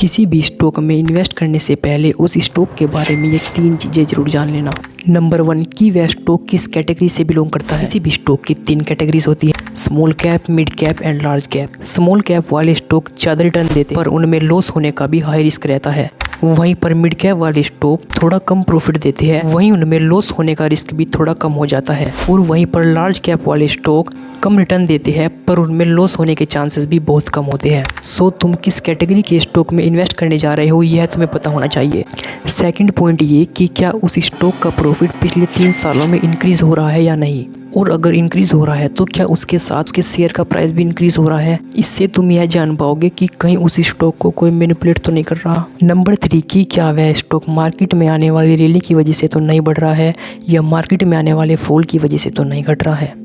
किसी भी स्टॉक में इन्वेस्ट करने से पहले उस स्टॉक के बारे में ये 3 चीज़ें जरूर जान लेना। नंबर 1 कि वह स्टॉक किस कैटेगरी से बिलोंग करता है। किसी भी स्टॉक की 3 कैटेगरीज होती है, small cap, mid cap and large cap. Small cap वाले स्टॉक ज़्यादा रिटर्न देते हैं पर उनमें लॉस होने का भी हाई रिस्क रहता है। वहीं पर मिड कैप वाले स्टॉक थोड़ा कम प्रॉफिट देते हैं, वहीं उनमें लॉस होने का रिस्क भी थोड़ा कम हो जाता है। और वहीं पर लार्ज कैप वाले स्टॉक कम रिटर्न देते हैं पर उनमें लॉस होने के चांसेस भी बहुत कम होते हैं। सो तुम किस कैटेगरी के स्टॉक में इन्वेस्ट करने जा रहे हो यह तुम्हें पता होना चाहिए। सेकंड पॉइंट ये कि क्या उस स्टॉक का प्रॉफिट पिछले 3 सालों में इंक्रीज हो रहा है या नहीं, और अगर इंक्रीज हो रहा है तो क्या उसके साथ उसके शेयर का प्राइस भी इंक्रीज हो रहा है। इससे तुम यह जान पाओगे कि कहीं उस स्टॉक को कोई मैनिपुलेट तो नहीं कर रहा। नंबर 3 कि क्या वह स्टॉक मार्केट में आने वाली रैली की वजह से तो नहीं बढ़ रहा है या मार्केट में आने वाले फॉल की वजह से तो नहीं घट रहा है।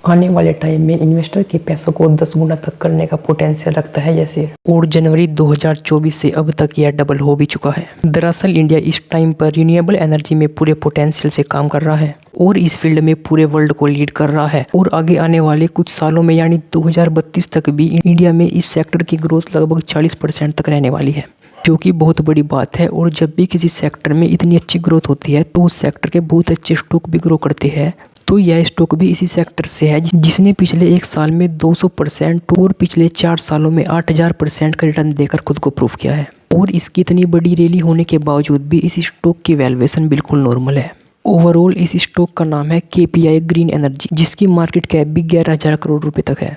आने वाले टाइम में इन्वेस्टर के पैसों को 10 गुना तक करने का पोटेंशियल रखता है जैसे, और जनवरी 2024 से अब तक यह डबल हो भी चुका है। दरअसल इंडिया इस टाइम पर रिन्यूएबल एनर्जी में पूरे पोटेंशियल से काम कर रहा है और इस फील्ड में पूरे वर्ल्ड को लीड कर रहा है। और आगे आने वाले कुछ सालों में यानी 2032 तक भी इंडिया में इस सेक्टर की ग्रोथ लगभग 40% तक रहने वाली है, जो कि बहुत बड़ी बात है। और जब भी किसी सेक्टर में इतनी अच्छी ग्रोथ होती है तो उस सेक्टर के बहुत अच्छे स्टॉक भी ग्रो करते हैं। तो यह स्टॉक भी इसी सेक्टर से है जिसने पिछले 1 साल में 200% और पिछले 4 सालों में 8000% का रिटर्न देकर खुद को प्रूव किया है। और इसकी इतनी बड़ी रैली होने के बावजूद भी इस स्टॉक की वैल्यूएशन बिल्कुल नॉर्मल है। ओवरऑल इस स्टॉक का नाम है KPI ग्रीन एनर्जी, जिसकी मार्केट कैप भी 11,000 करोड़ रुपए तक है।